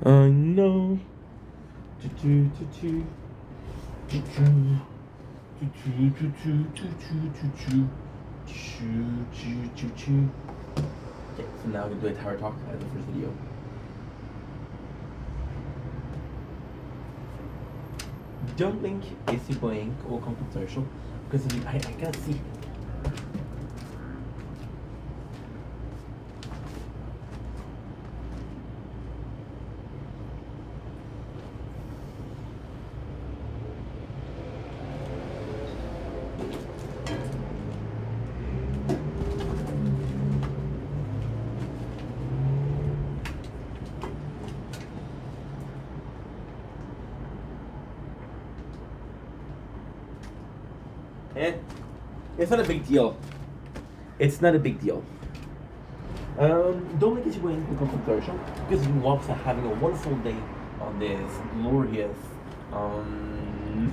I know. Okay, so now we're gonna do a tower talk as the first video. Don't link esse bank ou computation because I can't see. Eh, it's not a big deal. It's not a big deal. Don't make it win with concentration because you want to having a wonderful day on this glorious 2nd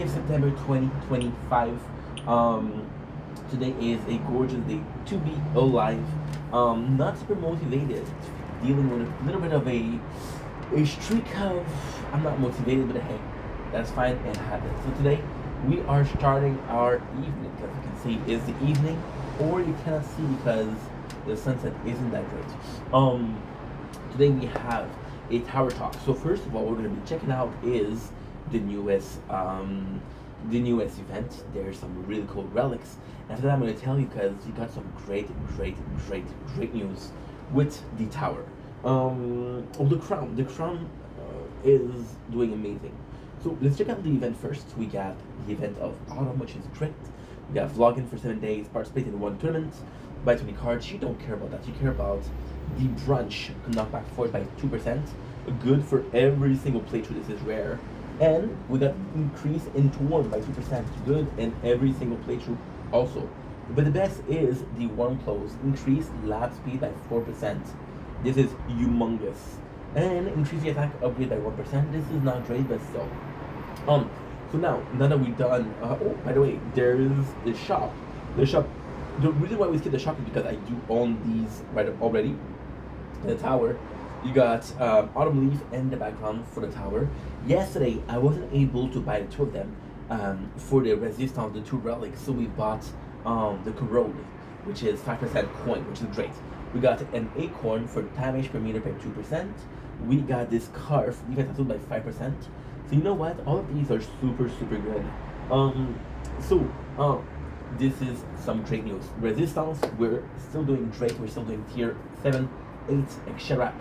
of September 2025. Today is a gorgeous day to be alive. Not super motivated, dealing with a little bit of a streak of I'm not motivated, but hey, that's fine, it happens. So today we are starting our evening. As you can see, is the evening, or you cannot see because the sunset isn't that great. Today we have a tower talk. So first of all, we're going to be checking out is the newest event. There's some really cool relics. After that, I'm going to tell you because you got some great news with the tower. The crown. The crown is doing amazing. So let's check out the event first. We got the event of autumn, which is great. We got vlogging for 7 days, participate in 1 tournament, buy 20 cards. You don't care about that. You care about the brunch knockback forward by 2%. Good for every single playthrough. This is rare. And we got increase in Torn by 2%. Good in every single playthrough also. But the best is the warm close. Increase lab speed by 4%. This is humongous. And increase the attack upgrade by 1%. This is not great, but still. So now that we've done, oh, by the way, there is the shop. The shop. The reason why we skip the shop is because I do own these right already. The tower. You got Autumn Leaf and the background for the tower. Yesterday, I wasn't able to buy the 2 of them for the resistance, the 2 relics. So we bought the Corrode, which is 5% coin, which is great. We got an acorn for damage per meter by 2%. We got this scarf, defense by 5%. So you know what? All of these are super good. This is some great news. Resistance, we're still doing great. We're still doing tier 7, 8, etc.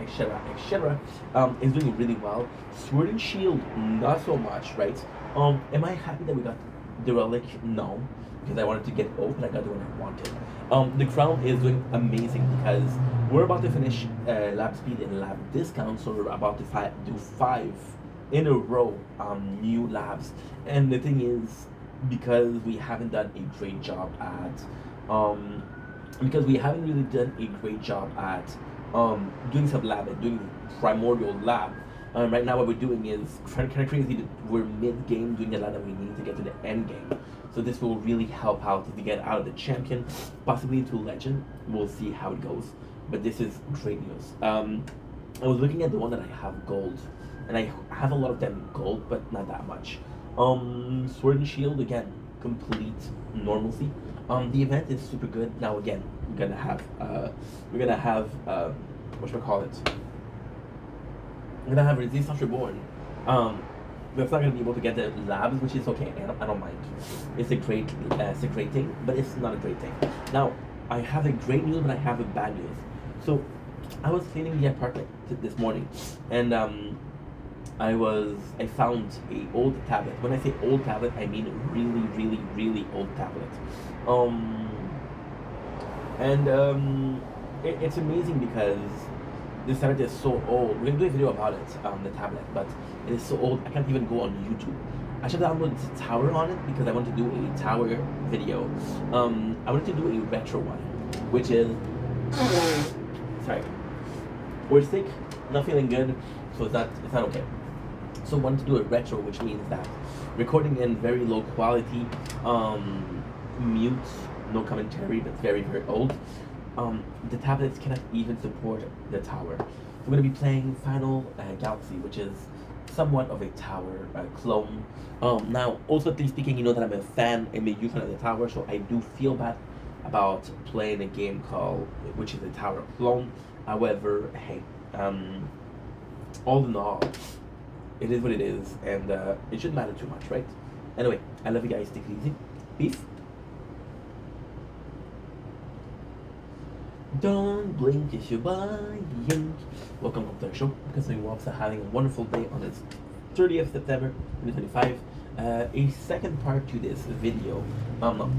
Is doing really well. Sword and Shield, not so much, right? Am I happy that we got the relic? No, because I wanted to get both, and I got the one I wanted. The crown is doing amazing because we're about to finish lab speed and lab discount, so we're about to do 5 in a row new labs. And the thing is, because we haven't done a great job at doing sub lab and doing primordial lab. Right now what we're doing is kind of crazy. We're mid game doing a lot that we need to get to the end game. So this will really help out to get out of the champion, possibly into legend. We'll see how it goes. But this is great news. I was looking at the one that I have gold, and I have a lot of them gold, but not that much. Sword and Shield again, complete normalcy. The event is super good. Now again, we're gonna have what should I call it? We're gonna have Resistance Reborn. That's not gonna be able to get the labs, which is okay. I don't mind. It's a great thing, but it's not a great thing. Now I have a great news, but I have a bad news. So I was cleaning the apartment this morning, and I found a old tablet. When I say old tablet, I mean really old tablet. It's amazing because this tablet is so old. We're gonna do a video about it, the tablet, but it is so old I can't even go on YouTube. I should download the tower on it because I want to do a tower video. I wanted to do a retro one, which is sorry. We're sick, not feeling good, so it's not okay. So I wanted to do a retro, which means that recording in very low quality, mute, no commentary, but very old. The tablets cannot even support the tower. we're gonna be playing Final Galaxy, which is somewhat of a tower clone. Now, ultimately speaking, you know that I'm a fan and a huge fan of the tower, so I do feel bad about playing a game called, which is a tower clone. However, hey, all in all, it is what it is, and it shouldn't matter too much, right? Anyway, I love you guys. Take it easy. Peace. Don't blink if you're buying. Welcome to the show. Because we are having a wonderful day on this 30th September 2025. A second part to this video. No,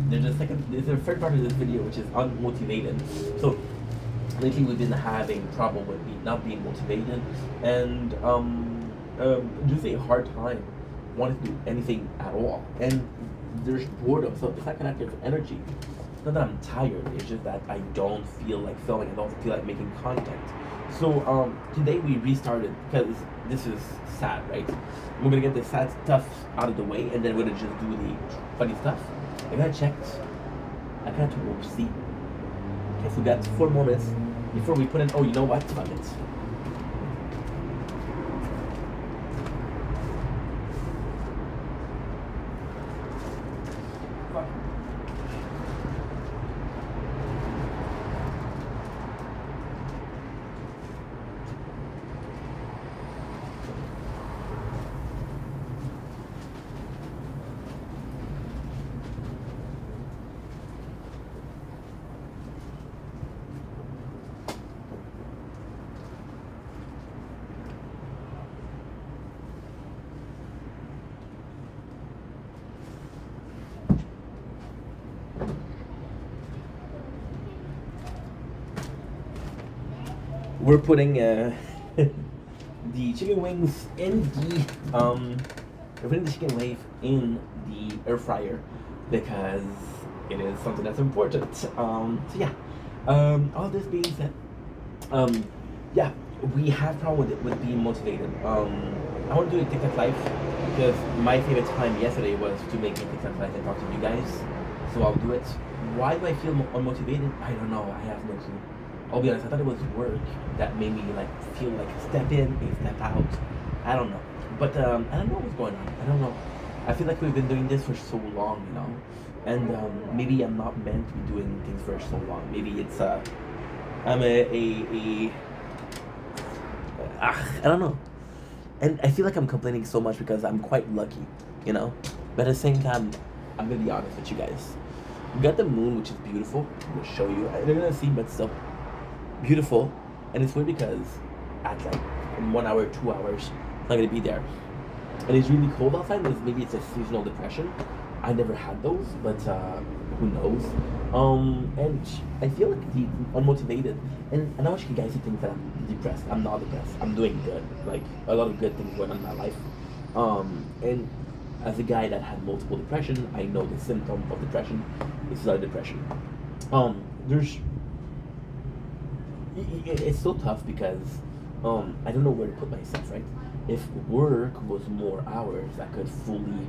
there's a third part of this video which is unmotivated. So lately we've been having trouble with not being motivated, and just a hard time wanting to do anything at all. And there's boredom, so it's not connected with energy. Not that I'm tired, it's just that I don't feel like filming, I don't feel like making content. So today we restarted because this is sad, right? We're gonna get the sad stuff out of the way and then we're gonna just do the funny stuff. I gotta check. I gotta see. Okay, so we got 4 more minutes before we put in. Oh, you know what? Fuck it. We're putting the chicken wings in the we're putting the chicken wave in the air fryer because it is something that's important. So yeah, all this being said, yeah, we have problem with being motivated. I want to do a TikTok live because my favorite time yesterday was to make a TikTok live and talk to you guys. So I'll do it. Why do I feel unmotivated? I don't know. I have no clue. I'll be honest, I thought it was work that made me like feel like step in and step out. I don't know. But I don't know what's going on. I don't know. I feel like we've been doing this for so long, you know. And maybe I'm not meant to be doing things for so long. Maybe it's I'm I don't know. And I feel like I'm complaining so much because I'm quite lucky, you know. But at the same time, I'm gonna be honest with you guys. We got the moon, which is beautiful. I'm gonna show you. They're gonna see, but still beautiful. And it's weird because at like in 1 hour, 2 hours, it's not gonna be there. And it's really cold outside. Maybe it's a seasonal depression. I never had those, but who knows? And I feel like unmotivated. And I know you guys think that I'm depressed. I'm not depressed. I'm doing good. Like a lot of good things going on in my life. And as a guy that had multiple depression, I know the symptom of depression is not depression. There's it's so tough because I don't know where to put myself, right? If work was more hours, I could fully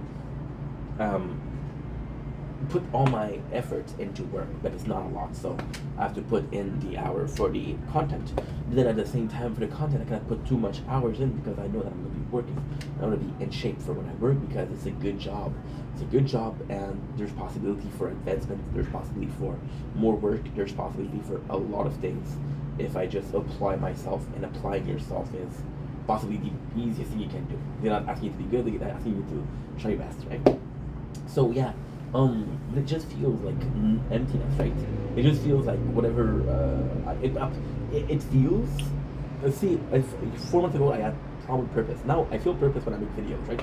put all my effort into work, but it's not a lot, so I have to put in the hour for the content. Then at the same time, for the content, I cannot put too much hours in because I know that I'm going to be working. I'm going to be in shape for when I work because it's a good job. It's a good job, and there's possibility for advancement. There's possibility for more work. There's possibility for a lot of things if I just apply myself, and applying yourself is possibly the easiest thing you can do. They're not asking you to be good, they're asking you to try your best, right? So yeah, it just feels like emptiness, right? It just feels like whatever. It feels. Let's see. 4 months ago, I had problem with purpose. Now I feel purpose when I make videos, right?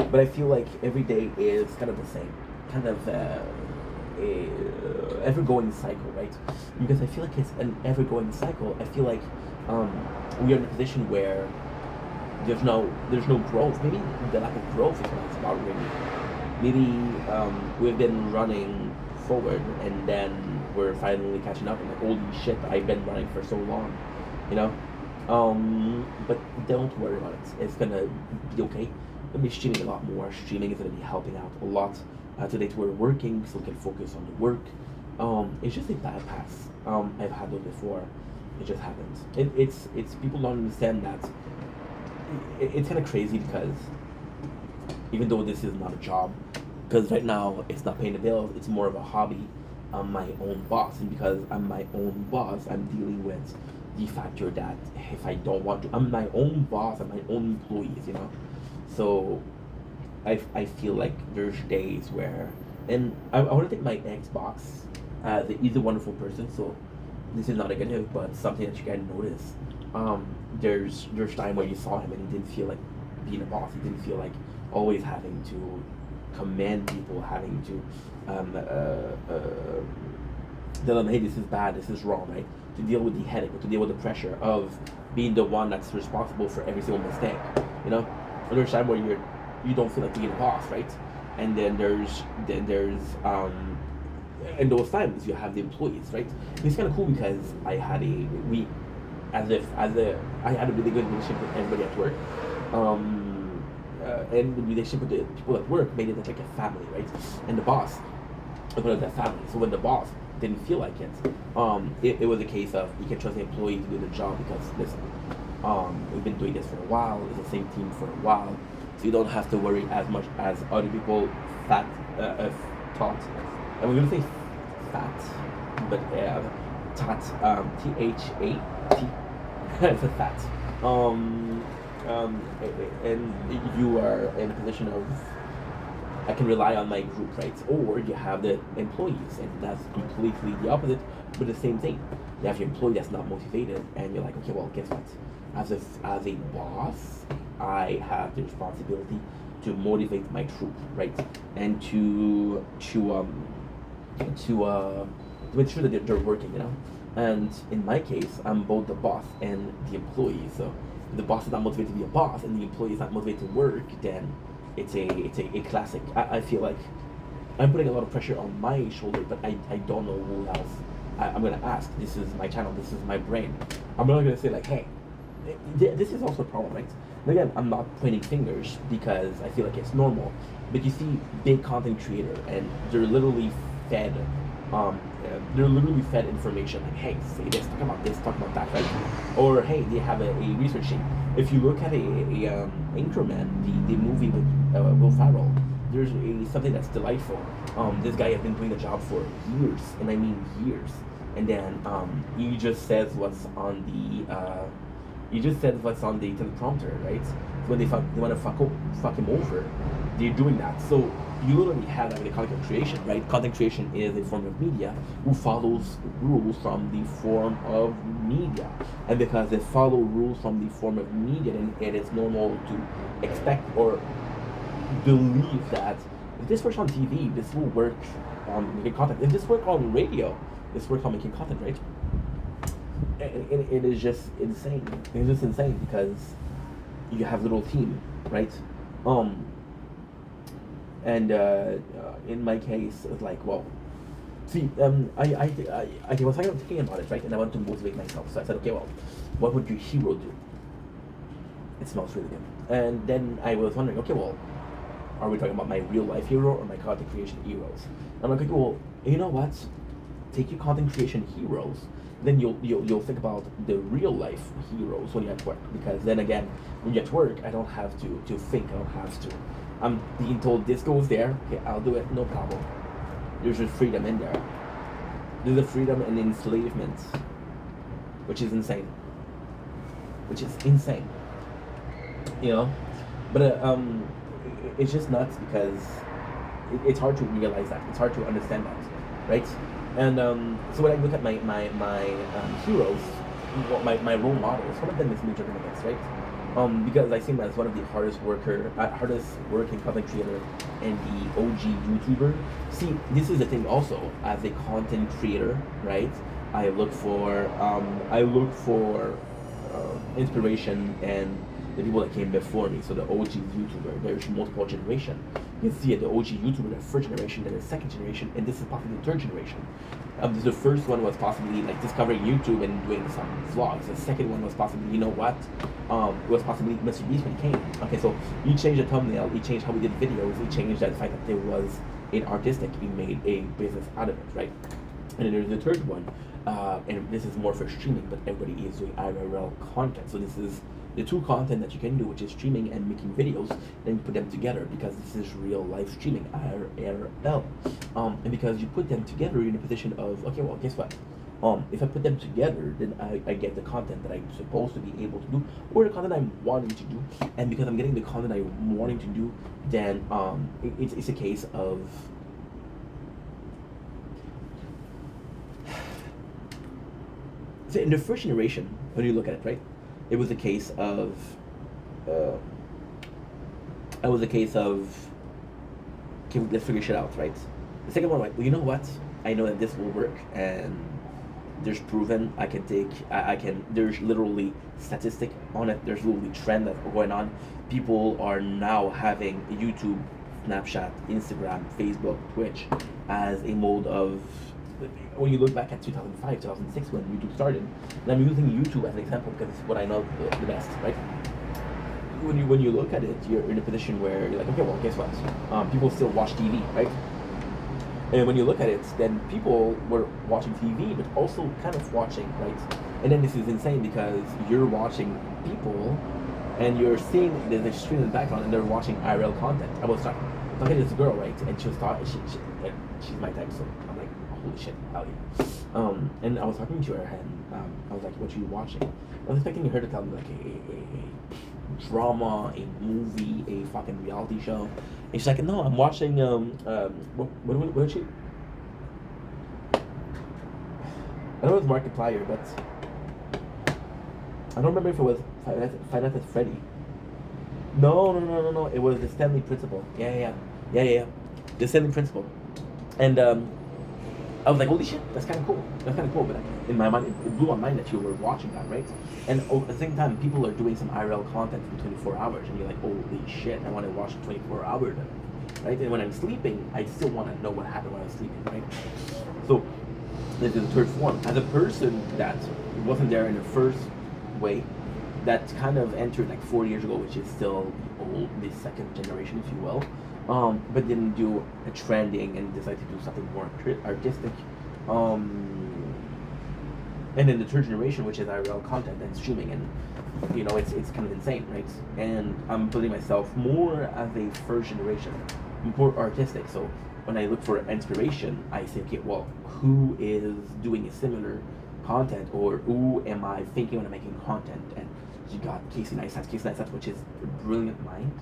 But I feel like every day is kind of the same, kind of a ever-going cycle, right? Because I feel like it's an ever-going cycle. I feel like we are in a position where there's no growth. Maybe the lack of growth is what it's about, really. Maybe we've been running forward and then we're finally catching up and like, holy shit, I've been running for so long, you know? But don't worry about it. It's gonna be okay. I'm gonna be streaming a lot more. Streaming is gonna be helping out a lot. Today we're working, so we can focus on the work. It's just a bypass. I've had those before. It just happens. It's people don't understand that. It's kind of crazy because even though this is not a job, because right now it's not paying the bills, it's more of a hobby. I'm my own boss, and because I'm my own boss, I'm dealing with the factor that if I don't want to, I'm my own boss, I'm my own employees, you know. So I feel like there's days where, and I want to thank my Xbox. He's a wonderful person, so this is not negative, but something that you can notice. There's time where you saw him and he didn't feel like being a boss. He didn't feel like always having to command people, having to tell them, hey, this is bad, this is wrong, right? To deal with the headache, to deal with the pressure of being the one that's responsible for every single mistake, you know. And there's time where you don't feel like being a boss, right? And then there's in those times you have the employees, right? It's kind of cool because I had I had a really good relationship with everybody at work, and the relationship with the people at work made it like a family, right? And the boss, I call it that family. So when the boss didn't feel like it, it was a case of you can trust the employee to do the job because listen, we've been doing this for a while. It's the same team for a while, so you don't have to worry as much as other people thought. And we're gonna say fat, but tat, THAT. It's a fat. And you are in a position of I can rely on my group, right? Or you have the employees, and that's completely the opposite, but the same thing. You have your employee that's not motivated, and you're like, okay, well, guess what? As a boss, I have the responsibility to motivate my troop, right? And to make sure that they're working, you know. And in my case, I'm both the boss and the employee. So if the boss is not motivated to be a boss, and the employee is not motivated to work, then it's a classic. I feel like I'm putting a lot of pressure on my shoulder, but I don't know who else I'm gonna ask. This is my channel. This is my brain. I'm not gonna say like, hey, this is also a problem, right? And again, I'm not pointing fingers because I feel like it's normal. But you see big content creator, and they're literally fed information like, hey, say this, talk about that, right? Or hey, they have a research team. If you look at Anchorman, the movie with Will Ferrell, there's something that's delightful. This guy has been doing the job for years, and I mean years. And then he just says what's on the teleprompter, right? So when they want to fuck him over, they're doing that. So you literally have like the content creation, right? Content creation is a form of media who follows rules from the form of media. And because they follow rules from the form of media, then it is normal to expect or believe that if this works on TV, this will work on making content. If this works on radio, this works on making content, right? It is just insane. It's just insane because you have a little team, right? And in my case, it's like, well, see, I was thinking about it, right? And I wanted to motivate myself. So I said, okay, well, what would your hero do? It smells really good. And then I was wondering, okay, well, are we talking about my real life hero or my content creation heroes? And I'm like, okay, well, you know what? Take your content creation heroes. Then you'll think about the real life heroes when you're at work. Because then again, when you're at work, I don't have to think. I don't have to. I'm being told this goes there. Okay, I'll do it. No problem. There's just freedom in there. There's a freedom and enslavement, which is insane. You know, but it's just nuts because it's hard to realize that. It's hard to understand that, right? And so when I look at my heroes, my role models, one of them is Major Dominguez, right? Because I see him as one of the hardest working content creator and the OG YouTuber. See, this is the thing also, as a content creator, right? I look for inspiration and the people that came before me. So the OG YouTuber, there's multiple generation. You can see it, the OG YouTuber, the first generation, then the second generation, and this is possibly the third generation. The first one was possibly like discovering YouTube and doing some vlogs. The second one was possibly, you know what? It was possibly Mr. Beast when he came. Okay, so he changed the thumbnail, he changed how we did videos, he changed that fact that there was an artistic, he made a business out of it, right? And then there's the third one, and this is more for streaming, but everybody is doing IRL content. So this is the two content that you can do, which is streaming and making videos. Then you put them together because this is real life streaming, IRL. And because you put them together, you're in a position of, okay, well, guess what? If I put them together, then I get the content that I'm supposed to be able to do, or the content I'm wanting to do. And because I'm getting the content I'm wanting to do, then it's a case of so in the first generation, when you look at it, right, it was a case of, uh, okay, let's figure shit out, right? The second one, like, well, you know what? I know that this will work, and there's proven I can. There's literally statistic on it. There's literally trend that's going on. People are now having YouTube, Snapchat, Instagram, Facebook, Twitch as a mode of. When you look back at 2005, 2006, when YouTube started, and I'm using YouTube as an example because it's what I know the best, right? When you look at it, you're in a position where you're like, okay, well, guess what? People still watch TV, right? And when you look at it, then people were watching TV, but also kind of watching, right? And then this is insane because you're watching people, and you're seeing there's a screen in the background, and they're watching IRL content. I was talking to this girl, right? And she was talking, she's my type, so I'm like, holy shit, hell yeah. And I was talking to her, and I was like, what are you watching? I was expecting her to tell me like a drama, a movie, a fucking reality show. And she's like, no, I'm watching, what did she? I know it was Markiplier, but I don't remember if it was Five Nights at Freddy. No. It was the Stanley Principle. Yeah. The Stanley Principle. And I was like, holy shit, that's kind of cool. But in my mind, it blew my mind that you were watching that, right? And at the same time, people are doing some IRL content for 24 hours, and you're like, holy shit, I want to watch 24 hours, right? And when I'm sleeping, I still want to know what happened when I was sleeping, right? So this is the third form. As a person that wasn't there in the first way, that kind of entered like 4 years ago, which is still the second generation, if you will. But didn't do a trending and decided to do something more artistic. And then the third generation, which is IRL content and streaming, and it's kind of insane, right? And I'm putting myself more as a first generation, more artistic. So when I look for inspiration, I say, okay, well, who is doing a similar content, or who am I thinking when I'm making content? And you got Casey Neistat, which is a brilliant mind,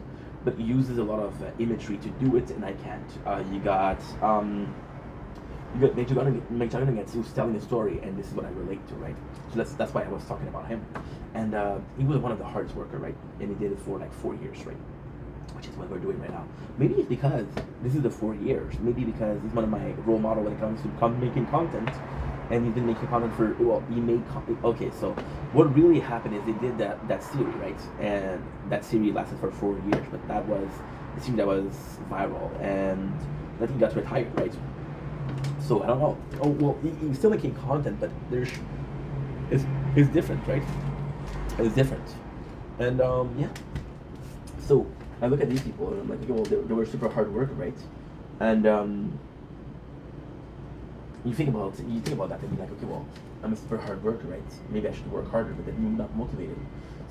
but uses a lot of imagery to do it, and I can't. You got McJuggernuggets, who's telling a story, and this is what I relate to, right? So that's why I was talking about him. And he was one of the hardest worker, right? And he did it for like 4 years, right? Which is what we're doing right now. Maybe it's because this is the 4 years. Maybe because he's one of my role model when it comes to making content. And he didn't make content for, well, he made okay, so what really happened is they did that series, right? And that series lasted for 4 years, but that was a series that was viral, and then he got retired, right? So I don't know. Oh, well, he's still making content, but it's different, right? It's different. And yeah. So I look at these people, and I'm like, okay, well, they were super hard worker, right? And you think about that, and you're like, okay, well, I'm a super hard worker, right? Maybe I should work harder, but then you're not motivated.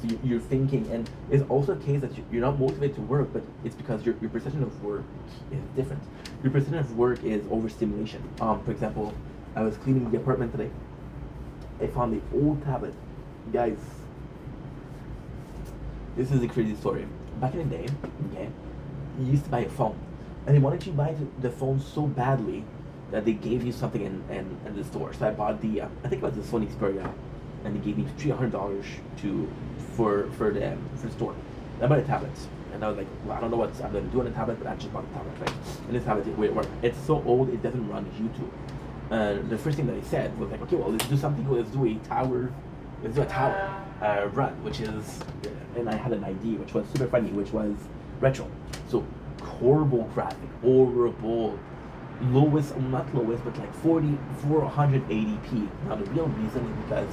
So you're thinking, and it's also a case that you're not motivated to work, but it's because your perception of work is different. Your perception of work is overstimulation. For example, I was cleaning the apartment today. I found the old tablet. Guys, this is a crazy story. Back in the day, okay, you used to buy a phone, and they wanted you to buy the phone so badly that they gave you something in the store. So I bought I think it was the Sony Xperia, and they gave me $300 for the store. I bought a tablet, and I was like, well, I don't know what I'm gonna do on a tablet, but I just bought a tablet, right? And this tablet, it's so old it doesn't run YouTube. And the first thing that they said was like, okay, well, let's do something. Let's do a tower run, which is, and I had an idea which was super funny, which was retro. So horrible graphic, horrible. Not lowest, but like 480p. Now the real reason is because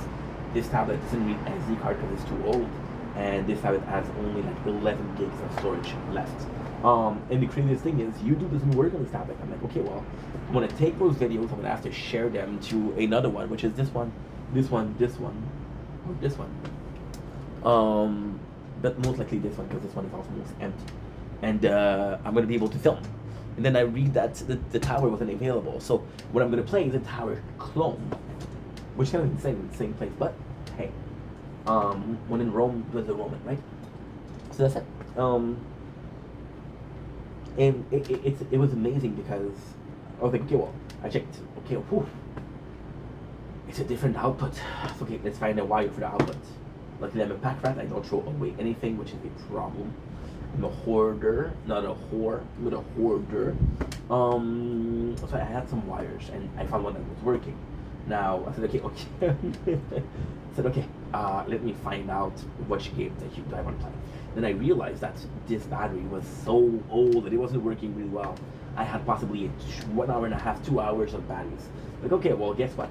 this tablet doesn't read SD card because it's too old, and this tablet has only like 11 gigs of storage left. And the craziest thing is, YouTube doesn't work on this tablet. I'm like, okay, well, I'm gonna take those videos. I'm gonna have to share them to another one, which is this one, this one, this one, or this one. But most likely this one, because this one is almost empty. And I'm gonna be able to film. And then I read that the tower wasn't available. So what I'm gonna play is a tower clone, which is kind of insane, same place. But hey, when in Rome, there's a Roman, right? So that's it. And it was amazing because I was like, okay, well, I checked. Okay, whew, it's a different output. So okay, let's find a wire for the output. Luckily, I'm a pack rat. I don't throw away anything, which is a problem. I'm a hoarder, not a whore, but a hoarder. So I had some wires, and I found one that was working. Now I said, okay. I said, okay, let me find out which game that I want to play. Then I realized that this battery was so old that it wasn't working really well. I had possibly 1 hour and a half, 2 hours of batteries. Like, okay, well, guess what?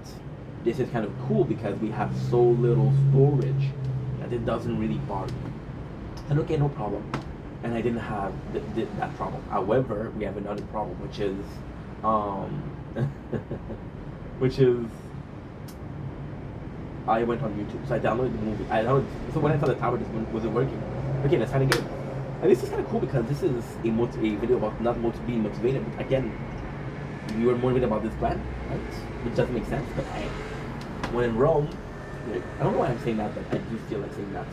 This is kind of cool because we have so little storage that it doesn't really bother me. And okay, no problem. And I didn't have that problem. However, we have another problem, which is, which is, I went on YouTube, so I downloaded the movie. So when I saw the tower just wasn't working, okay, let's find a game. And this is kind of cool because this is a video about not being motivated. But again, we were motivated about this plan, right? Which doesn't make sense, but hey, when in Rome, I don't know why I'm saying that, but I do feel like saying that.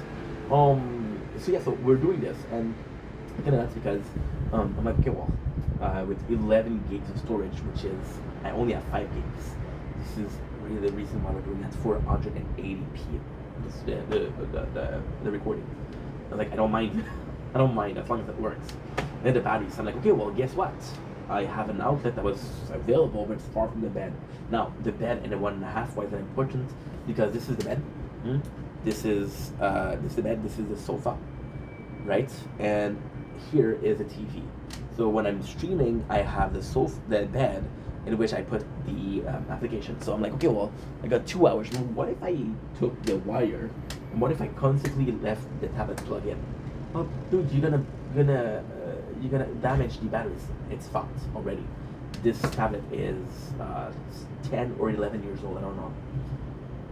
So yeah, so we're doing this, and kind of that's because I'm like, okay, well, with 11 gigs of storage, which is, I only have 5 gigs. This is really the reason why we're doing that 480p. This the recording. I was like, I don't mind. I don't mind as long as it works. Then the batteries. I'm like, okay, well, guess what? I have an outlet that was available, but it's far from the bed. Now, the bed and the 1.5, why is that important? Because this is the bed. This is the bed. This is the sofa, right? And here is a TV. So when I'm streaming, I have the bed, in which I put the application. So I'm like, okay, well, I got 2 hours. Now, what if I took the wire, and what if I constantly left the tablet plug in? Oh, dude, you're gonna damage the batteries. It's fucked already. This tablet is 10 or 11 years old. I don't know.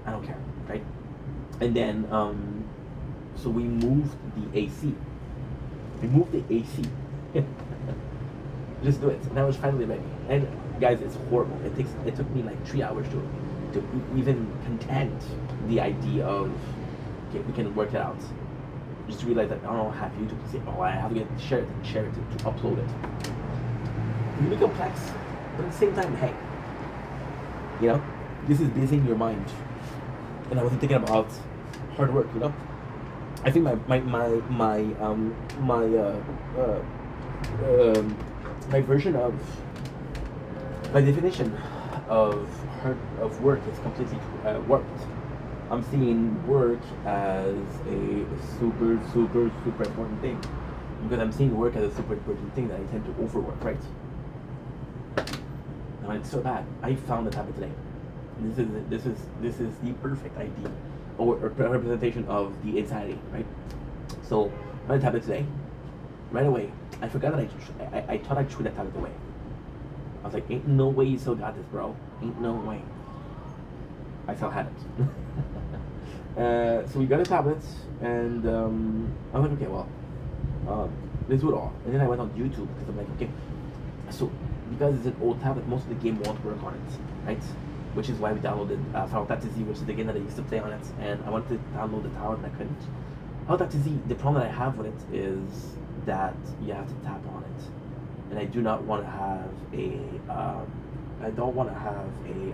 I don't care, right? And then, so we moved the AC. We moved the AC. Just do it. And I was finally ready. And guys, it's horrible. It took me like 3 hours to even content the idea of, okay, we can work it out. Just to realize that I don't have YouTube to say, oh, I have to share it to upload it. It's really complex, but at the same time, hey, you know, this is busy in your mind. And I wasn't thinking about hard work, you know. I think my version of my definition of work is completely warped. I'm seeing work as a super important thing, because I'm seeing work as a super important thing that I tend to overwork, right? Now it's so bad. I found the tablet today. This is the perfect idea or representation of the insanity, right? So my tablet today, right away, I forgot that I thought I threw that tablet away. I was like, ain't no way you still got this, bro. Ain't no way. I still had it. So we got a tablet, and I was like, okay, well, let's do it all. And then I went on YouTube because I'm like, okay, so because it's an old tablet, most of the game won't work on it, right? Which is why we downloaded Final Fantasy Z, which is the game that I used to play on it, and I wanted to download the tower, and I couldn't. Final Fantasy Z, the problem that I have with it is that you have to tap on it, and I do not want to have a, I don't want to have a,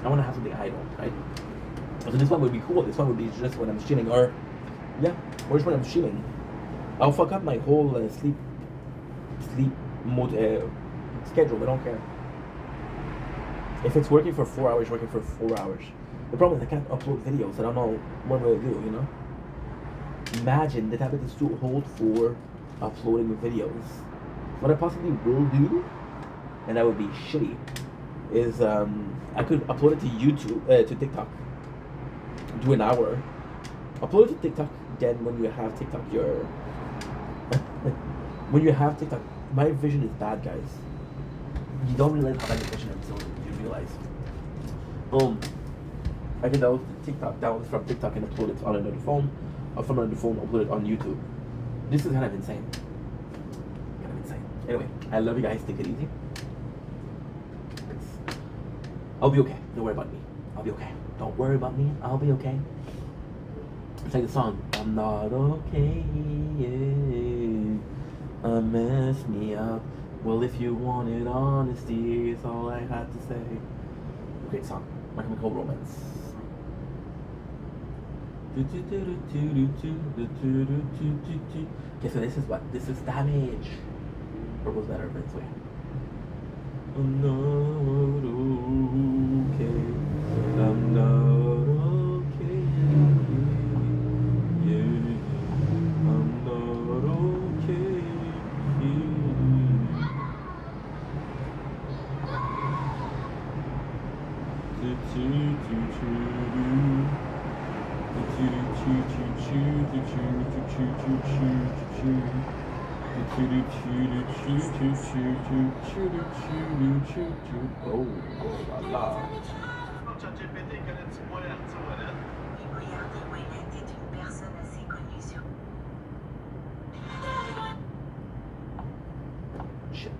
I want to have something idle, right? So this one would be cool. This one would be just when I'm streaming, or yeah, or just when I'm streaming. I'll fuck up my whole sleep mode schedule. I don't care. If it's working for 4 hours, working for 4 hours. The problem is I can't upload videos. I don't know what will I do. You know. Imagine the tablet is too old for uploading videos. What I possibly will do, and that would be shitty, is I could upload it to YouTube, to TikTok. Do an hour. Upload it to TikTok. then when you have TikTok, you're when you have TikTok, my vision is bad, guys. You don't realize how bad your vision is until you realize. I can download TikTok down from TikTok and upload it on another phone, or from another phone upload it on YouTube. This is kind of insane. Kind of insane. Anyway, I love you guys. Take it easy. I'll be okay. Don't worry about me. I'll be okay. Don't worry about me. I'll be okay. It's like the song. I'm not okay. Yeah. Mess me up. Well, if you wanted honesty, it's all I had to say. Great song. My Chemical Romance. Okay, so this is what? This is Damage. Or was better, but it's way. I'm not okay. I'm not okay. Yeah. I'm not okay. Oh la la. Shit.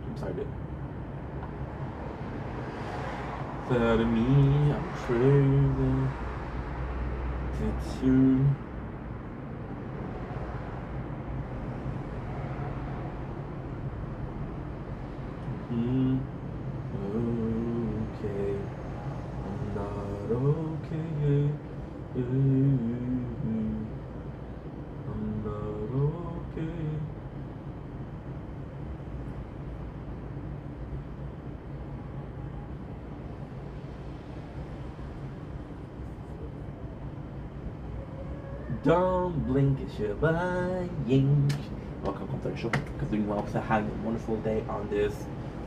I'm sorry, dude. That me, I'm crazy. It's you. Okay, I'm not okay. I'm not okay. Don't blink, it's your buying. Welcome to the show. Doing well, because I had a wonderful day on this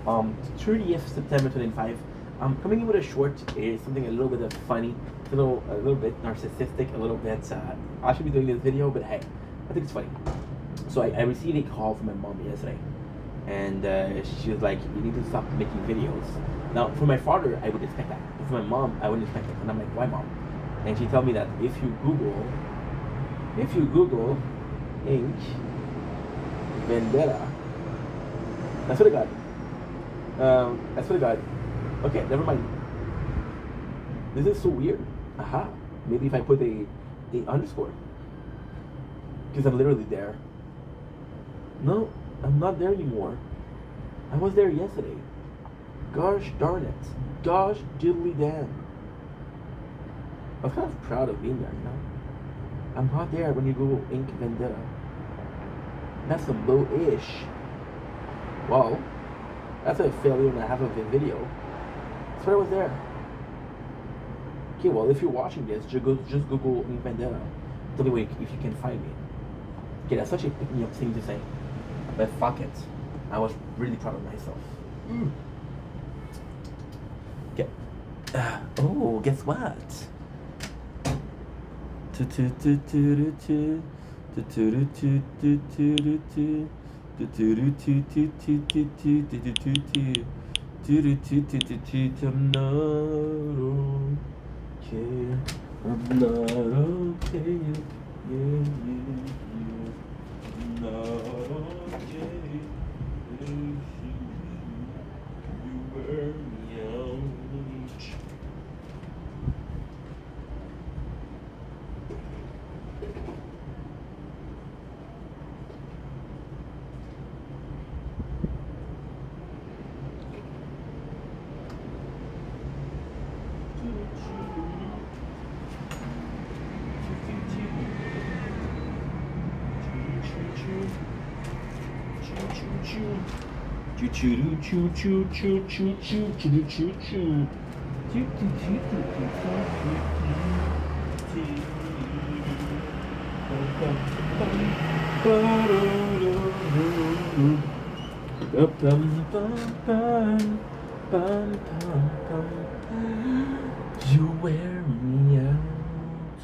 30th September 25. I'm coming in with a short, something a little bit of funny, a little bit narcissistic, a little bit. I should be doing this video, but hey, I think it's funny. So I received a call from my mom yesterday, and she was like, "You need to stop making videos." Now, for my father, I would expect that, but for my mom, I wouldn't expect that. And I'm like, "Why, mom?" And she told me that if you Google ink vendetta, I swear to God. I swear to God. Okay, never mind. This is so weird. Aha. Maybe if I put a underscore. Because I'm literally there. No, I'm not there anymore. I was there yesterday. Gosh darn it. Gosh diddly damn. I was kind of proud of being there, you know? I'm not there when you Google Ink Vendetta. That's some low-ish. Wow. That's a failure and a half of a video. That's where I was there. Okay, well, if you're watching this, just Google Ink Vendetta. Tell me if you can find me. Okay, that's such a pick-me-up thing to say. But fuck it. I was really proud of myself. Okay. Oh, guess what? I'm not okay. Yeah. I'm not okay. You wear me out. You wear me out.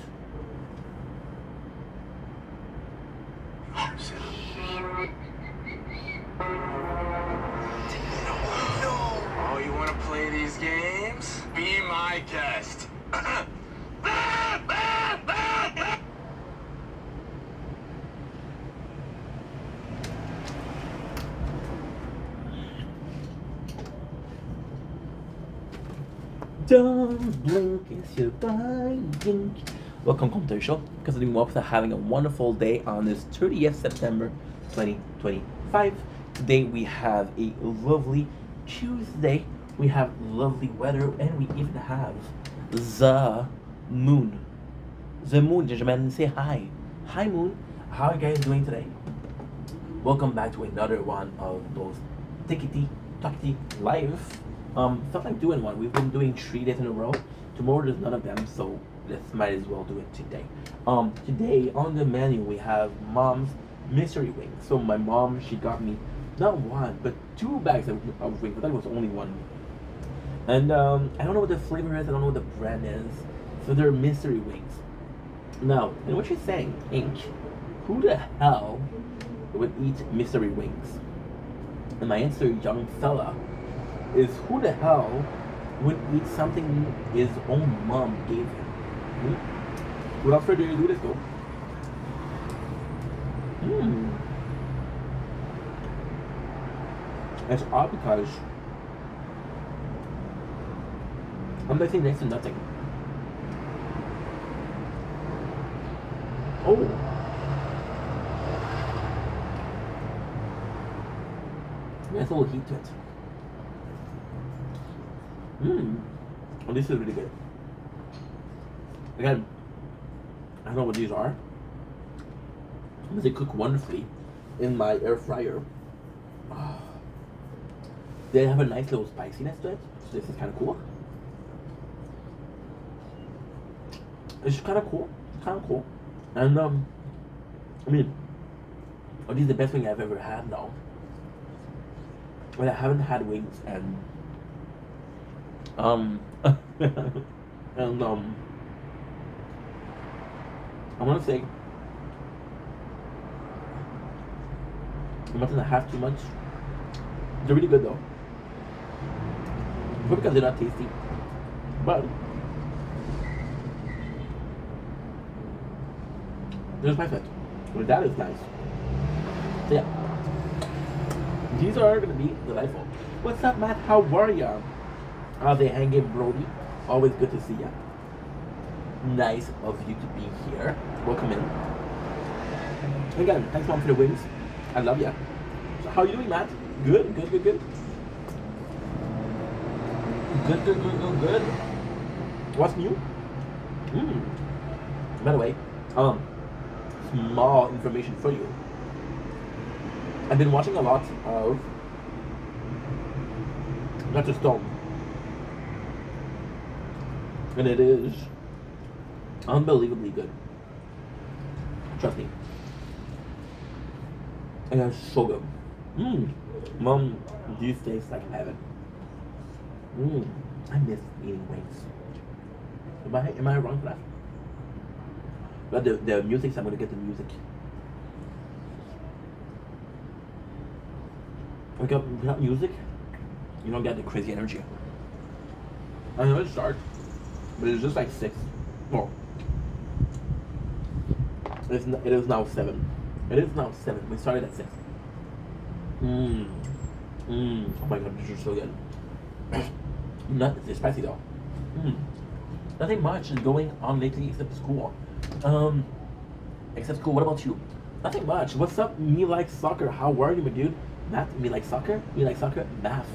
Don't blink, it's your dying. Welcome, Commentary Show. Because I'm doing well for having a wonderful day on this 30th September 2025. Today we have a lovely Tuesday. We have lovely weather, and we even have the moon. The moon, gentlemen, say hi. Hi, moon. How are you guys doing today? Welcome back to another one of those Tickety Talkity Live. Felt like doing one. We've been doing 3 days in a row. Tomorrow there's none of them, so let's might as well do it today. Today on the menu we have Mom's mystery wings. So my mom, she got me not one but 2 bags of wings. I thought it was only one. And I don't know what the flavor is. I don't know what the brand is. So they're mystery wings. Now, and what you're saying, Ink, who the hell would eat mystery wings? And my answer, young fella, is who the hell would eat something his own mom gave him? Without further ado, let's go. It's odd because I'm mixing next to nothing. Oh. Nice little heat to it. Oh, this is really good. Again, I don't know what these are, but they cook wonderfully in my air fryer. They have a nice little spiciness to it, so this is kind of cool. It's kind of cool. And I mean, are these the best thing I've ever had now? Well, I haven't had wings and and I want to say I'm not gonna have too much. They're really good though. But because they're not tasty, but there's my fit. Well, that is nice. So yeah, these are gonna be delightful. What's up, Matt? How are ya? How's they hanging, Brody? Always good to see ya. Nice of you to be here. Welcome in. Again, thanks, Mom, for the wings. I love ya. So how you doing, Matt? Good. Good. What's new? By the way, small information for you. I've been watching a lot of Dr. Stone, and it is unbelievably good. Trust me. And it's so good. Mom, these taste like heaven. I miss eating wings. Am I wrong for that? But the music, so I'm gonna get the music. Without music, you don't get the crazy energy. I know it's dark, but it's just like 6. Well, it is now 7. It is now 7. We started at 6. Oh my god, this is so good. It's spicy though. Nothing much is going on lately except school. Except school. What about you? Nothing much. What's up? Me like soccer. How are you, my dude? Math. Me like soccer. Me like soccer. Math.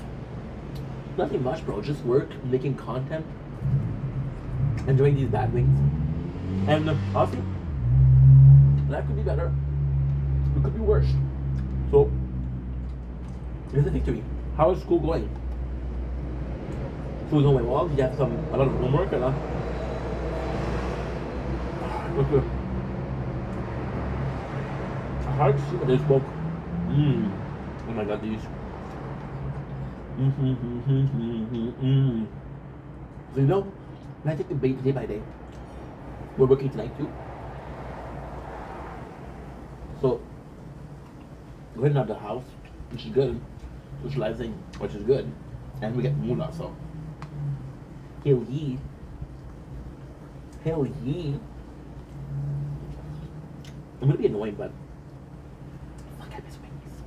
Nothing much, bro. Just work, making content, enjoying these bad wings, and honestly, that could be better. It could be worse. So, here's the victory. How is school going? School's going well. Did you have a lot of homework or not? Okay. Hard to see, but there's smoke. Oh my god, these. So you know, when I take the bait day by day, we're working tonight too. So, going out of the house, which is good, socializing, which is good, and we get moolah, so. Hell yeah. I'm gonna be annoying, but fuck, I miss wings.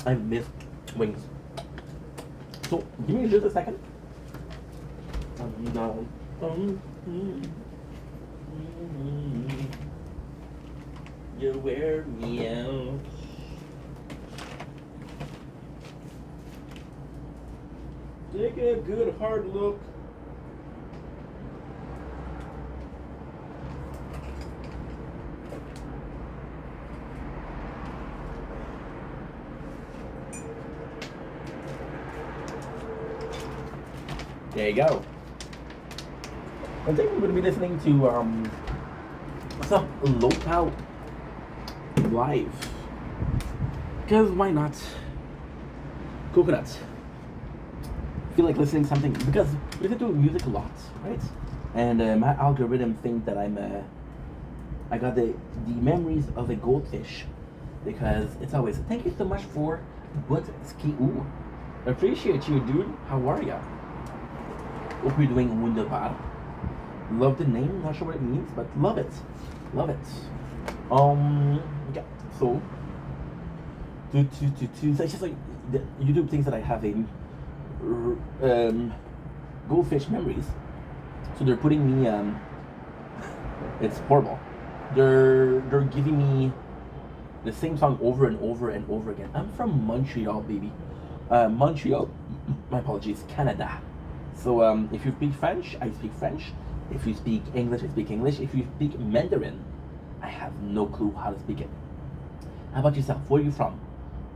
I miss wings. So, give me just a second. No. You wear me out. Take a good hard look. There you go. I think we're going to be listening to some local live. Because why not? Coconuts. Feel like listening to something because we listen to music a lot, right? And my algorithm thinks that I got the memories of a goldfish because it's always thank you so much for what ski. Ooh, appreciate you, dude. How are ya? Hope you're doing wunderbar. Love the name. Not sure what it means, but love it. Love it. Yeah. So, so it's just like the YouTube thinks that I have a goldfish memories. So they're putting me. It's horrible. They're giving me the same song over and over and over again. I'm from Montreal, baby. Montreal. My apologies, Canada. So if you speak French, I speak French. If you speak English, I speak English. If you speak Mandarin, I have no clue how to speak it. How about yourself? Where are you from?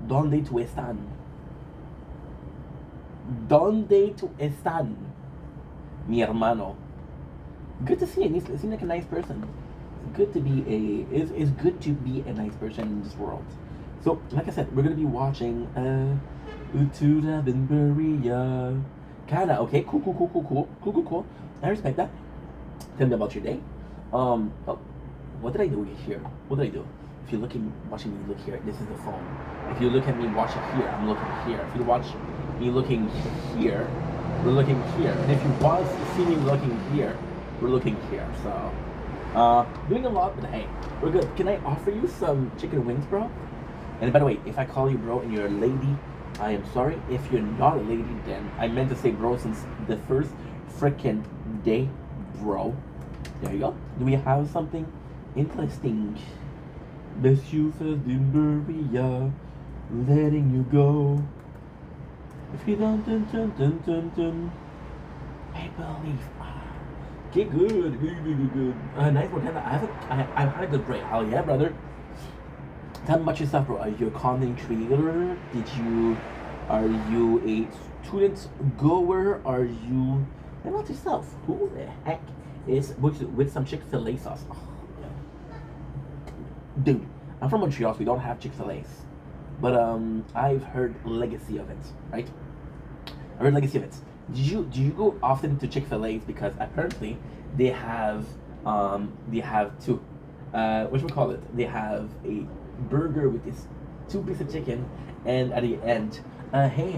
Donde tu están? Donde tu están? Mi hermano. Good to see you. You seem like a nice person. It's good to be it's good to be a nice person in this world. So, like I said, we're gonna be watching Utuda Binburia. Canada, okay, cool. I respect that. Tell me about your day. Oh, what did I do here? What did I do? If you're watching me look here, this is the phone. If you look at me watching here, I'm looking here. If you watch me looking here, we're looking here. And if you want to see me looking here, we're looking here. So, doing a lot, but hey, we're good. Can I offer you some chicken wings, bro? And by the way, if I call you bro and you're a lady, I am sorry. If you're not a lady, then I meant to say bro since the first freaking day, bro. There you go. Do we have something interesting? Bless you for Dimburia, letting you go. If you don't, dun. Maple leaf. Okay, good. Nice one. I've had a good break. Oh yeah, brother. Tell me about yourself, bro. Are you a content creator? Are you a student goer? Are you? Tell me about yourself. Who the heck is with some Chick-fil-A sauce? Oh, dude, I'm from Montreal, so we don't have Chick-fil-A's. But I've heard legacy of it, right? I heard legacy of it. Do you go often to Chick-fil-A's because apparently they have two. What should we call it? They have a burger with this 2 piece of chicken, and at the end, hey,